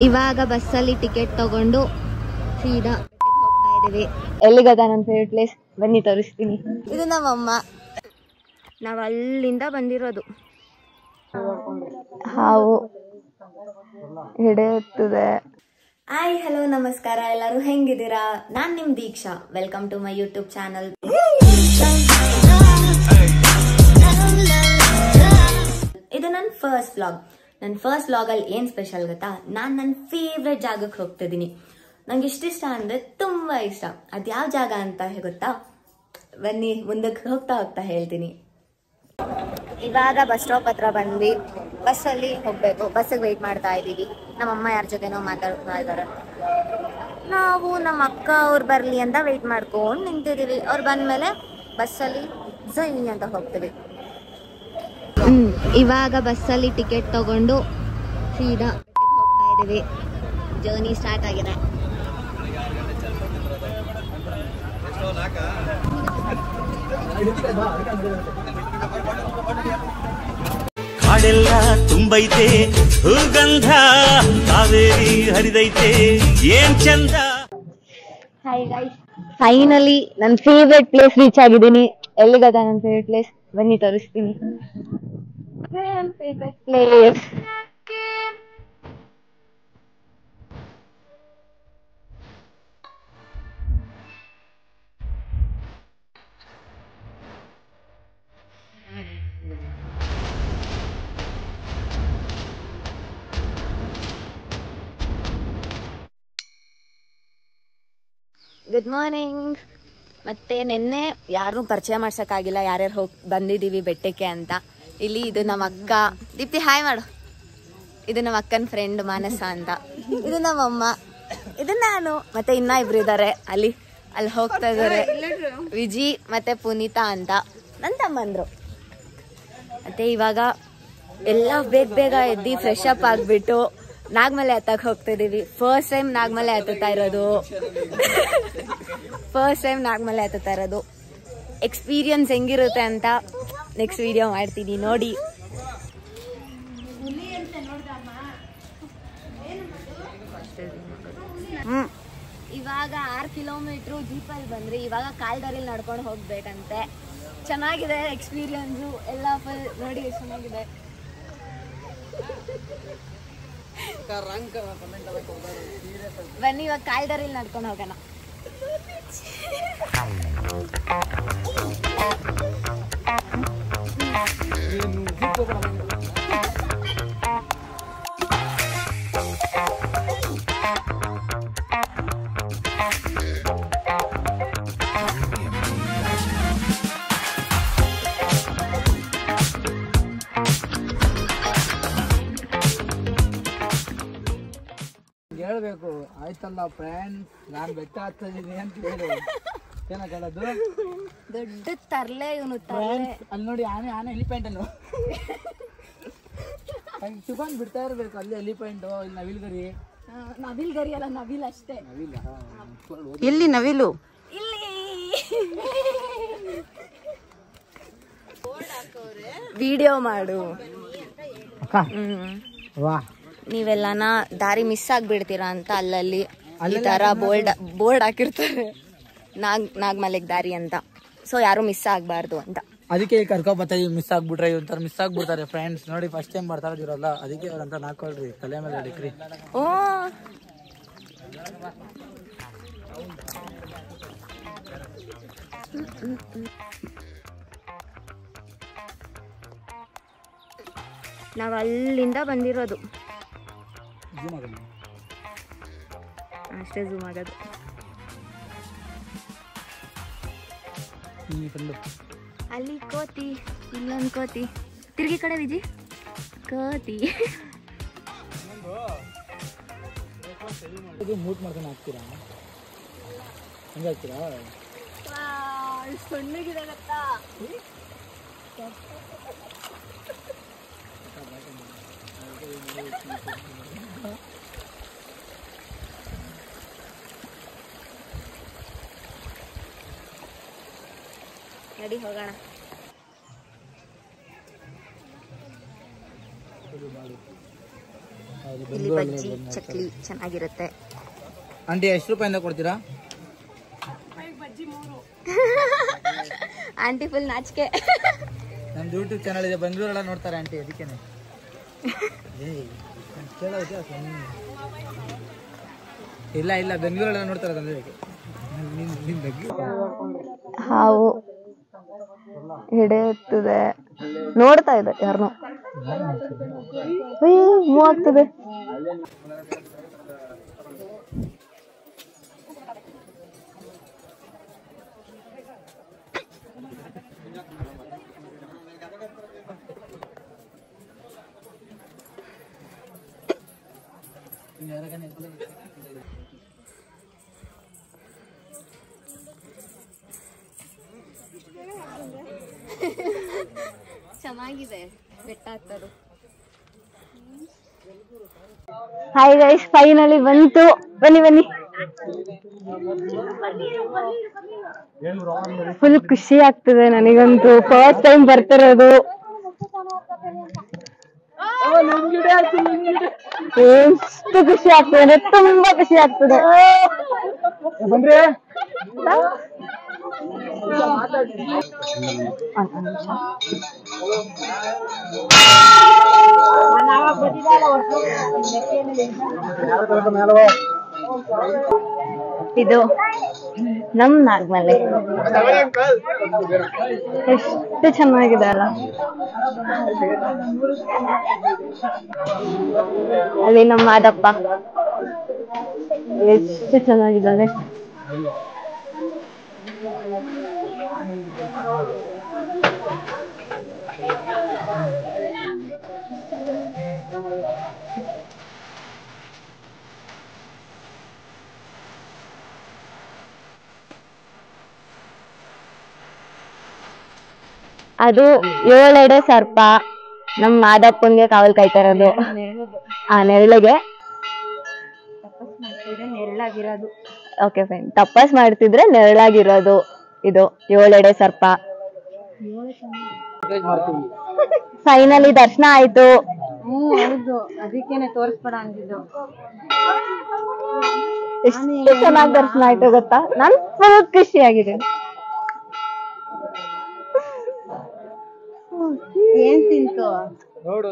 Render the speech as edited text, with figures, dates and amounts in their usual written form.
ಇವಾಗ ಬಸ್ಸಲ್ಲಿ ಟಿಕೆಟ್ ತಗೊಂಡು ಸೀದಾ ಹೋಗ್ತಾ ಇದೀವಿ. ಎಲ್ಲಿಗದ ನನ್ನ ಫೇವ್ರೆಟ್ ಪ್ಲೇಸ್ ಬನ್ನಿ ತೋರಿಸ್ತೀನಿ. ಇದು ನಮ್ಮಮ್ಮ. ನಾವು ಅಲ್ಲಿಂದ ಬಂದಿರೋದು. ಹಾವು ಹಿಡಿಯುತ್ತದೆ. ಹಾಯ್ ಹಲೋ ನಮಸ್ಕಾರ, ಎಲ್ಲರೂ ಹೆಂಗಿದ್ದೀರಾ? ನಾನ್ ನಿಮ್ Deeksha. Welcome to my YouTube channel. ಇದು ನನ್ನ ಫಸ್ಟ್ ವ್ಲಾಗ್. ನನ್ನ ಫಸ್ಟ್ ವ್ಲಾಗಲ್ಲಿ ಏನು ಸ್ಪೆಷಲ್ ಗೊತ್ತಾ? ನಾನು ನನ್ನ ಫೇವ್ರೆಟ್ ಜಾಗಕ್ಕೆ ಹೋಗ್ತಿದ್ದೀನಿ. ನಂಗೆ ಇಷ್ಟ ಅಂದರೆ ತುಂಬ ಇಷ್ಟ. ಅದು ಯಾವ ಜಾಗ ಅಂತ ಗೊತ್ತಾ? ಬನ್ನಿ ಮುಂದಕ್ಕೆ ಹೋಗ್ತಾ ಹೋಗ್ತಾ ಹೇಳ್ತೀನಿ. ಇವಾಗ ಬಸ್ ಸ್ಟಾಪ್ ಹತ್ರ ಬಂದ್ವಿ. ಬಸ್ಸಲ್ಲಿ ಹೋಗಬೇಕು. ಬಸ್ಸಿಗೆ ವೆಯ್ಟ್ ಮಾಡ್ತಾ ಇದ್ದೀವಿ. ನಮ್ಮಮ್ಮ ಯಾರ ಜೊತೆನೋ ಮಾತಾಡ್ತಾ ಇದ್ದಾರೆ. ನಾವು ನಮ್ಮ ಅಕ್ಕ ಅವ್ರು ಬರಲಿ ಅಂತ ವೆಯ್ಟ್ ಮಾಡ್ಕೊಂಡು ನಿಂತಿದ್ದೀವಿ. ಅವ್ರು ಬಂದಮೇಲೆ ಬಸ್ಸಲ್ಲಿ ಝೈ ಅಂತ ಹೋಗ್ತೀವಿ. ಇವಾಗ ಬಸ್ಸಲ್ಲಿ ಟಿಕೆಟ್ ತಗೊಂಡು ಸೀದಾ ಹೋಗ್ತಾ ಇದ್ದೀವಿ. ಜರ್ನಿ ಸ್ಟಾರ್ಟ್ ಆಗಿದೆ. ಕಾಡೆಲ್ಲ ತುಂಬೈತೆ ಹೂಗಂಧ, ಕಾವೇರಿ ಹರಿದೈತೆ ಏನ್ ಚಂದ. ಹಾಯ್ ಗೈಸ್, ಫೈನಲಿ ನನ್ನ ಫೇವ್ರೆಟ್ ಪ್ಲೇಸ್ ರೀಚ್ ಆಗಿದ್ದೀನಿ. ಎಲ್ಲಿಗದ ನನ್ನ ಫೇವ್ರೆಟ್ ಪ್ಲೇಸ್? ಬನ್ನಿ ತೋರಿಸ್ತೀನಿ. Favourite place good morning. ಮತ್ತೆ ನಿನ್ನೆ ಯಾರನ್ನೂ ಪರಿಚಯ ಮಾಡ್ಸೋಕ್ಕಾಗಿಲ್ಲ, ಯಾರ್ಯಾರು ಹೋಗಿ ಬಂದಿದ್ದೀವಿ ಬೆಟ್ಟಕ್ಕೆ ಅಂತ. ಇಲ್ಲಿ ಇದು ನಮ್ಮ ಅಕ್ಕ ದೀಪ್ತಿ, ಹಾಯ್ ಮಾಡು. ಇದು ನಮ್ಮ ಅಕ್ಕನ ಫ್ರೆಂಡ್ ಮಾನಸ ಅಂತ. ಇದು ನಮ್ಮಮ್ಮ, ಇದು ನಾನು, ಮತ್ತೆ ಇನ್ನ ಇಬ್ರು ಇದ್ದಾರೆ ಅಲ್ಲಿ ಹೋಗ್ತಾ ಇದ್ದಾರೆ. ವಿಜಿ ಮತ್ತೆ ಪುನೀತಾ ಅಂತ ನನ್ನ ತಮ್ಮಂದ್ರು. ಮತ್ತೆ ಇವಾಗ ಎಲ್ಲ ಬೇಗ ಎದ್ದು ಫ್ರೆಶ್ ಅಪ್ ಆಗಿಬಿಟ್ಟು ನಾಗಮಲೆ ಹತ್ತಕ್ಕೆ ಹೋಗ್ತಾ ಇದೀವಿ. ಫಸ್ಟ್ ಟೈಮ್ ನಾಗಮಲೆ ಹತ್ತುತ್ತಾ ಇರೋದು. ಎಕ್ಸ್ಪೀರಿಯನ್ಸ್ ಹೆಂಗಿರುತ್ತೆ ಅಂತ ನೆಕ್ಸ್ಟ್ ವಿಡಿಯೋ ಮಾಡ್ತೀನಿ, ನೋಡಿ. ಇವಾಗ 6 ಕಿಲೋಮೀಟ್ರು ಜೀಪಲ್ಲಿ ಬಂದ್ರಿ. ಇವಾಗ ಕಾಲ್ದಾರಿಲಿ ನಡ್ಕೊಂಡು ಹೋಗ್ಬೇಕಂತೆ. ಚೆನ್ನಾಗಿದೆ ಎಕ್ಸ್ಪೀರಿಯನ್ಸು ಎಲ್ಲ ಫುಲ್. ನೋಡಿ ಎಷ್ಟು ಚೆನ್ನಾಗಿದೆ. ಬನ್ನಿ ಇವಾಗ ಕಾಲ್ದಾರಿಲಿ ನಡ್ಕೊಂಡು ಹೋಗೋಣ. ಹೇಳ್ಬೇಕು ಆಯ್ತಲ್ಲ ಫ್ರೆಂಡ್ಸ್, ನಾನ್ ಬೆಟ್ಟ ಹತ್ತಿದ್ದೀನಿ ಅಂತ ಹೇಳಿ ಏನಾಗದು ದೊಡ್ಡ ತರ್ಲೆ ಇವನು. ಅಲ್ಲಿ ನೋಡಿ ಆನೆ ಎಲಿಫೆಂಟ್ ಅನ್ನು ತಗೊಂಡ್ ಬಿಡ್ತಾ ಇರ್ಬೇಕು. ಅಲ್ಲಿ ಎಲಿಫೆಂಟು, ಇಲ್ಲಿ ನವಿಲ್ ಗರಿ ಅಲ್ಲ, ನವಿಲ್ ಅಷ್ಟೇ. ಎಲ್ಲಿ ನವಿಲು? ಇಲ್ಲಿ ವಿಡಿಯೋ ಮಾಡು. ನೀವೆಲ್ಲನ ದಾರಿ ಮಿಸ್ ಆಗ್ಬಿಡ್ತೀರಾ ಅಂತ ಅಲ್ಲಲ್ಲಿ ಈ ತರ ಬೋರ್ಡ್ ಹಾಕಿರ್ತಾರೆ, ನಾಗಮಲೆಗ್ ದಾರಿ ಅಂತ. ಸೊ ಯಾರು ಮಿಸ್ ಆಗ್ಬಾರ್ದು ಅಂತ. ಅದಕ್ಕೆ ಕರ್ಕೊ ಬರ್ತಾ ಮಿಸ್ ಆಗ್ಬಿಟ್ರೆ ಒಂಥರ ಮಿಸ್ ಆಗ್ಬಿಡ್ತಾರೆ ಫ್ರೆಂಡ್ಸ್. ನೋಡಿ ಫಸ್ಟ್ ಟೈಮ್ ಬರ್ತಾ ಇರೋಲ್ಲ, ಅದಕ್ಕೆ ಅವ್ರಂತ ನಾಕೊಳ್ರಿ ತಲೆ ಮೇಲೆ ಹಿಡಿಕ್ರಿ. ಓ ನಾವ್ ಅಲ್ಲಿಂದ ಬಂದಿರೋದು. ಅಷ್ಟೇ ಝೂಮ್ ಆಗೋದು. ಅಲ್ಲಿ ಕೋತಿ, ಇಲ್ಲೊಂದು ಕೋತಿ. ತಿರ್ಗಿ ಕಡೆ ವಿಜಿ, ಕೋತಿ. ಮೂಟ್ ಮಾಡ್ಕೊಂಡು ಹಾಕ್ತೀರಾ? ಹಂಗೆ ಹಾಕ್ತೀರಾ? ಸಣ್ಣಗಿದೆ ಗೊತ್ತಾ? ನಡಿ ಹೋಗೋಣ. ಇಲ್ಲಿ ಬಜ್ಜಿ ಚಕ್ಲಿ ಚೆನ್ನಾಗಿರುತ್ತೆ. ಆಂಟಿ ಎಷ್ಟು ರೂಪಾಯಿಂದ ಕೊಡ್ತೀರಾ? ಆಂಟಿ ಫುಲ್ ನಾಚಿಕೆ. ನಮ್ದು ಯೂಟ್ಯೂಬ್ ಚಾನಲ್ ಇದೆ, ಬೆಂಗಳೂರೆಲ್ಲ ನೋಡ್ತಾರೆ ಆಂಟಿ, ಅದಕ್ಕೇನೆ. ಇಲ್ಲ ಇಲ್ಲ, ಬೆಂಗಳೂರೆಲ್ಲ ನೋಡ್ತಾರೆ ಅದಕ್ಕೆ. ಹಾವು ಹಿಡಿಯುತ್ತದೆ, ನೋಡ್ತಾ ಇದೆ ಯಾರನ್ನೋ, ಮೂವ್ ಆಗ್ತದೆ. ಚೆನ್ನಾಗಿದೆ ಬೆಟ್ಟ ಹತ್ತೋದು. ಹಾಯ್ ಗೈಸ್, ಫೈನಲಿ ಬಂತು. ಬನ್ನಿ ಬನ್ನಿ. ಫುಲ್ ಖುಷಿ ಆಗ್ತದೆ ನನಗಂತೂ, ಫಸ್ಟ್ ಟೈಮ್ ಬರ್ತಿರೋದು. ಎಷ್ಟು ಖುಷಿ ಆಗ್ತದೆ ಅಂದ್ರೆ ತುಂಬಾ ಖುಷಿ ಆಗ್ತದೆ. ಇದು ನಮ್ ನಾಗಮಲೆ, ಎಷ್ಟು ಚೆನ್ನಾಗಿದೆ ಅಲ್ಲ. ಅಲ್ಲಿ ನಮ್ಮ ಮಾದಪ್ಪ ಎಷ್ಟು ಚೆನ್ನಾಗಿದ್ದಾರೆ. ಅದು 7 ಎಡೆ ಸರ್ಪ, ನಮ್ ಮಾದಪ್ಪನ್ಗೆ ಕಾವಲ್ ಕಾಯ್ತಾ ಇರೋದು. ಆ ನೆರಳಿಗೆ ಓಕೆ ಫೈನ್, ತಪಸ್ ಮಾಡ್ತಿದ್ರೆ ನೆರಳಾಗಿರೋದು ಇದು 7 ಎಡೆ ಸರ್ಪ. ಫೈನಲಿ ದರ್ಶನ ಆಯ್ತು. ಹೌದು, ಅದಕ್ಕೇನೆ ತೋರಿಸ್ಬೇಡ ಅಂತಿದ್ದು. ಎಷ್ಟು ಚೆನ್ನಾಗಿ ದರ್ಶನ ಆಯ್ತು ಗೊತ್ತಾ, ನನ್ ಫುಲ್ ಖುಷಿಯಾಗಿದೆ. ಏನ್ ತಿಂತು ನೋಡು.